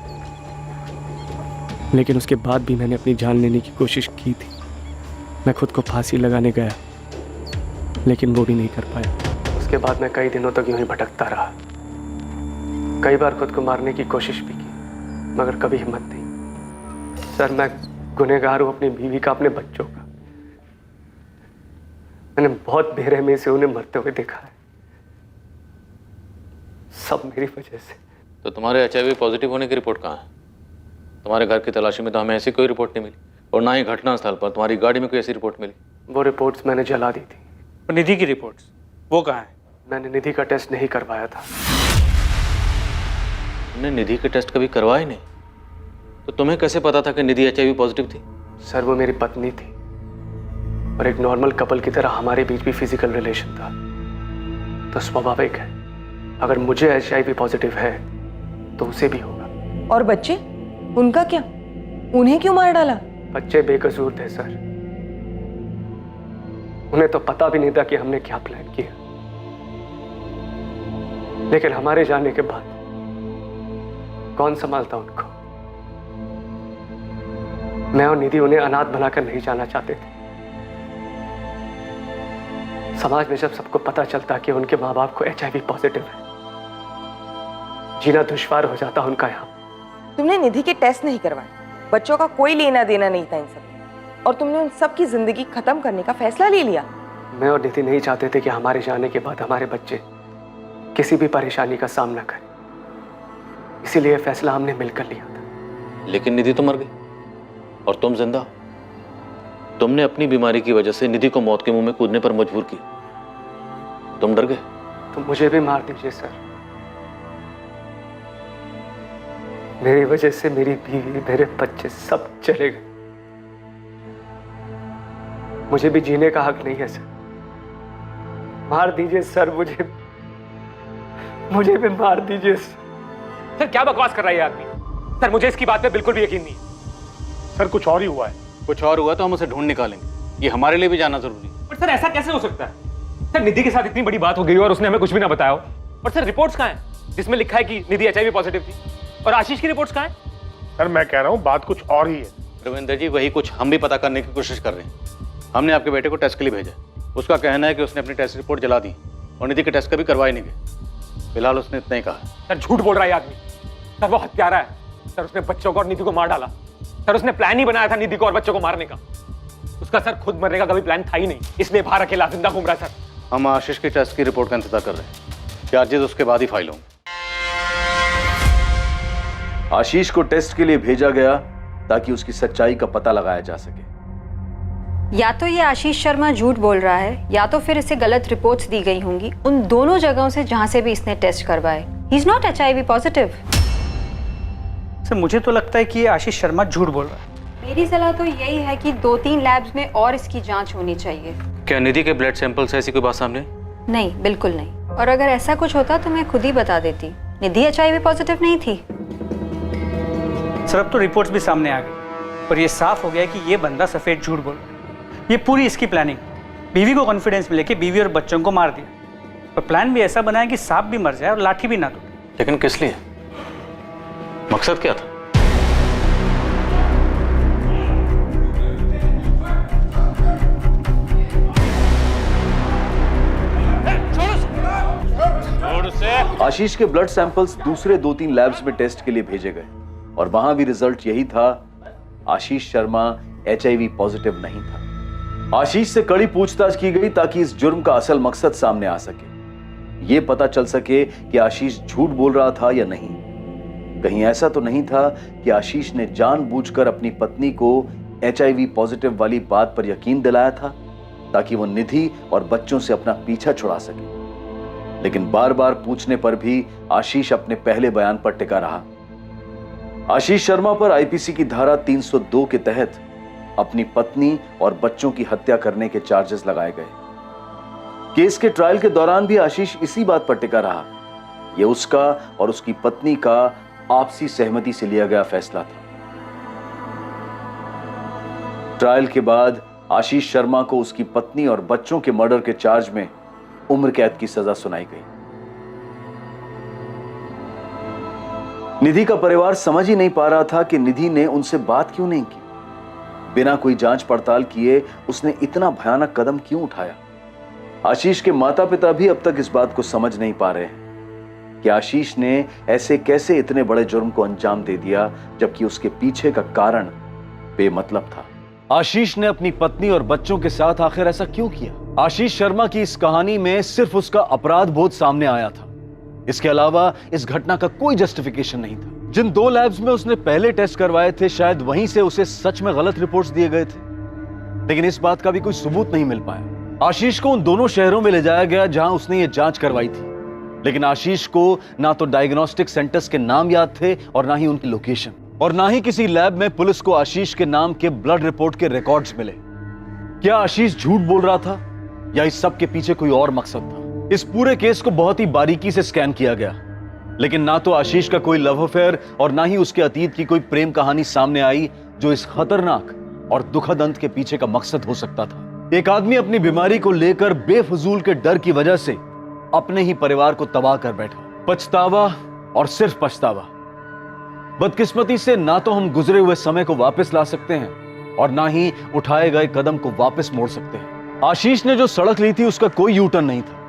लेकिन उसके बाद भी मैंने अपनी जान लेने की कोशिश की थी। मैं खुद को फांसी लगाने गया, लेकिन वो भी नहीं कर पाया। उसके बाद मैं कई दिनों तक यूं ही भटकता रहा। कई बार खुद को मारने की कोशिश भी की, मगर कभी हिम्मत नहीं। सर, मैं गुनहगार हूं अपनी बीवी का, अपने बच्चों का। मैंने बहुत बेरहमी से उन्हें मरते हुए देखा है, सब मेरी वजह से। तो तुम्हारे HIV पॉजिटिव होने की रिपोर्ट कहाँ है? तुम्हारे घर की तलाशी में तो हमें ऐसी कोई रिपोर्ट नहीं मिली, और ना ही घटनास्थल पर तुम्हारी गाड़ी में कोई ऐसी रिपोर्ट मिली। वो रिपोर्ट्स मैंने जला दी थी। और निधि की रिपोर्ट्स वो कहाँ है? मैंने निधि का टेस्ट नहीं करवाया था। तुमने निधि के टेस्ट कभी करवाए नहीं, तो तुम्हें कैसे पता था कि निधि HIV पॉजिटिव थी? सर, वो मेरी पत्नी थी, और एक नॉर्मल कपल की तरह हमारे बीच भी फिजिकल रिलेशन था। तो स्वाभाविक है, अगर मुझे HIV पॉजिटिव है तो उसे भी होगा। और बच्चे, उनका क्या? उन्हें क्यों मार डाला? बच्चे बेकसूर थे सर, उन्हें तो पता भी नहीं था कि हमने क्या प्लान किया। लेकिन हमारे जाने के बाद कौन संभालता उनको? मैं और निधि उन्हें अनाथ बनाकर नहीं जाना चाहते थे। समाज में जब सबको पता चलता कि उनके माँ बाप को HIV पॉजिटिव है, जीना दुश्वार हो जाता उनका यहाँ। तुमने निधि के टेस्ट नहीं करवाए, बच्चों का कोई लेना देना नहीं था इन सब, और तुमने उन सब की जिंदगी खत्म करने का फैसला ले लिया। मैं और निधि नहीं चाहते थे कि हमारे जाने के बाद हमारे बच्चे किसी भी परेशानी का सामना करें, इसीलिए फैसला हमने मिलकर लिया था। लेकिन निधि तो मर गई और तुम जिंदा हो। तुमने अपनी बीमारी की वजह से निधि को मौत के मुंह में कूदने पर मजबूर किया। तुम डर गए तो मुझे भी मार दीजिए सर। मेरी वजह से मेरी बीवी, मेरे बच्चे सब चले गए। मुझे भी जीने का हक नहीं है सर। मार दीजिए सर, मुझे भी मार दीजिए सर। क्या बकवास कर रहा है ये आदमी? सर, मुझे इसकी बात पे बिल्कुल भी यकीन नहीं है। सर, कुछ और ही हुआ है। कुछ और हुआ तो हम उसे ढूंढ निकालेंगे, ये हमारे लिए भी जानना जरूरी है। पर सर, ऐसा कैसे हो सकता है? सर, निधि के साथ इतनी बड़ी बात हो गई और उसने हमें कुछ भी ना बताया हो। और सर, रिपोर्ट्स कहाँ हैं जिसमें लिखा है कि निधि HIV पॉजिटिव थी? और आशीष की रिपोर्ट्स कहाँ हैं? सर, मैं कह रहा हूँ बात कुछ और ही है। रविंदर जी, वही कुछ हम भी पता करने की कोशिश कर रहे हैं। हमने आपके बेटे को टेस्ट के लिए भेजा। उसका कहना है कि उसने अपनी टेस्ट रिपोर्ट जला दी और निधि के टेस्ट कभी करवाए नहीं गए। फिलहाल उसने इतना ही कहा। सर, झूठ बोल रहा है ये आदमी। सर, वो हत्यारा है। सर, उसने बच्चों को और निधि को मार डाला। सर, उसने प्लान ही बनाया था निधि को और बच्चों को मारने का। उसका सर खुद मरने का कभी प्लान था ही नहीं, इसलिए बाहर अकेला जिंदा घूम रहा है। सर, हम आशीष के टेस्ट की रिपोर्ट का इंतजार कर रहे हैं। चार्जेस उसके बाद ही फाइल होंगे। आशीष को टेस्ट के लिए भेजा गया ताकि उसकी सच्चाई का पता लगाया जा सके। या तो ये आशीष शर्मा झूठ बोल रहा है, या तो फिर इसे गलत रिपोर्ट्स दी गई होंगी उन दोनों जगहों से जहां से भी इसने टेस्ट करवाए। He is not HIV positive. Sir, मुझे तो लगता है कि ये आशीष शर्मा झूठ बोल रहा है। मेरी सलाह तो यही है कि 2-3 लैब्स में और इसकी जांच होनी चाहिए। क्या निधि के ब्लड सैंपल से ऐसी कोई बात सामने? नहीं, बिल्कुल नहीं। और अगर ऐसा कुछ होता तो मैं खुद ही बता देती। निधि HIV पॉजिटिव नहीं थी। सर, अब तो रिपोर्ट्स भी सामने आ गई और ये साफ हो गया कि ये बंदा सफेद झूठ बोल रहा है। ये पूरी इसकी प्लानिंग। बीवी को कॉन्फिडेंस में लेके बीवी और बच्चों को मार दिया, और प्लान भी ऐसा बनाया कि सांप भी मर जाए और लाठी भी ना टूटे। लेकिन किस लिए? मकसद क्या था? आशीष के ब्लड सैंपल्स दूसरे 2-3 लैब्स में टेस्ट के लिए भेजे गए और वहां भी रिजल्ट यही था, आशीष शर्मा HIV पॉजिटिव नहीं था। आशीष से कड़ी पूछताछ की गई ताकि इस जुर्म का असल मकसद सामने आ सके, ये पता चल सके कि आशीष झूठ बोल रहा था या नहीं। कहीं ऐसा तो नहीं था कि आशीष ने जानबूझकर अपनी पत्नी को HIV पॉजिटिव वाली बात पर यकीन दिलाया था ताकि वो निधि और बच्चों से अपना पीछा छुड़ा सके। लेकिन बार बार पूछने पर भी आशीष अपने पहले बयान पर टिका रहा। आशीष शर्मा पर IPC की धारा 302 के तहत अपनी पत्नी और बच्चों की हत्या करने के चार्जेस लगाए गए। केस के ट्रायल के दौरान भी आशीष इसी बात पर टिका रहा। यह उसका और उसकी पत्नी का आपसी सहमति से लिया गया फैसला था। ट्रायल के बाद आशीष शर्मा को उसकी पत्नी और बच्चों के मर्डर के चार्ज में उम्र कैद की सजा सुनाई गई। निधि का परिवार समझ ही नहीं पा रहा था कि निधि ने उनसे बात क्यों नहीं की। बिना कोई जांच पड़ताल किए उसने इतना भयानक कदम क्यों उठाया। आशीष के माता पिता भी अब तक इस बात को समझ नहीं पा रहे हैं कि आशीष ने ऐसे कैसे इतने बड़े जुर्म को अंजाम दे दिया, जबकि उसके पीछे का कारण बेमतलब था। आशीष ने अपनी पत्नी और बच्चों के साथ आखिर ऐसा क्यों किया? आशीष शर्मा की इस कहानी में सिर्फ उसका अपराध बोध सामने आया था। इसके अलावा इस घटना का कोई जस्टिफिकेशन नहीं था। जिन 2 लैब्स में उसने पहले टेस्ट करवाए थे, शायद वहीं से उसे सच में गलत रिपोर्ट्स दिए गए थे, लेकिन इस बात का भी कोई सबूत नहीं मिल पाया। आशीष को उन दोनों शहरों में ले जाया गया जहां उसने ये जांच करवाई थी, लेकिन आशीष को ना तो डायग्नोस्टिक सेंटर्स के नाम याद थे और ना ही उनकी लोकेशन, और ना ही किसी लैब में पुलिस को आशीष के नाम के ब्लड रिपोर्ट के रिकॉर्ड्स मिले। क्या आशीष झूठ बोल रहा था या इस सब के पीछे कोई और मकसद था? इस पूरे केस को बहुत ही बारीकी से स्कैन किया गया, लेकिन ना तो आशीष का कोई लव अफेयर और ना ही उसके अतीत की कोई प्रेम कहानी सामने आई जो इस खतरनाक और दुखद अंत के पीछे का मकसद हो सकता था। एक आदमी अपनी बीमारी को लेकर बेफजूल के डर की वजह से अपने ही परिवार को तबाह कर बैठा। पछतावा और सिर्फ पछतावा। बदकिस्मती से ना तो हम गुजरे हुए समय को वापस ला सकते हैं और ना ही उठाए गए कदम को वापस मोड़ सकते हैं। आशीष ने जो सड़क ली थी उसका कोई यू टर्न नहीं था।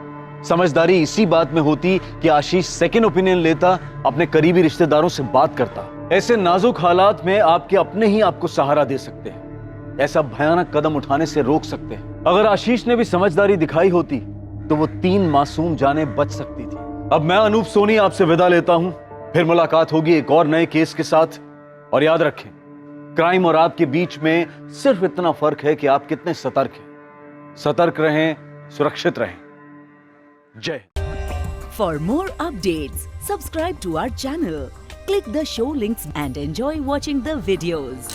समझदारी इसी बात में होती कि आशीष सेकंड ओपिनियन लेता, अपने करीबी रिश्तेदारों से बात करता। ऐसे नाजुक हालात में आपके अपने ही आपको सहारा दे सकते हैं, ऐसा भयानक कदम उठाने से रोक सकते हैं। अगर आशीष ने भी समझदारी दिखाई होती तो वो 3 मासूम जानें बच सकती थी। अब मैं अनूप सोनी आपसे विदा लेता हूं, फिर मुलाकात होगी एक और नए केस के साथ। और याद रखें, क्राइम और आपके बीच में सिर्फ इतना फर्क है कि आप कितने सतर्क हैं। सतर्क रहें, सुरक्षित रहें। जय। For more updates, subscribe to our channel, click the show links and enjoy watching the videos.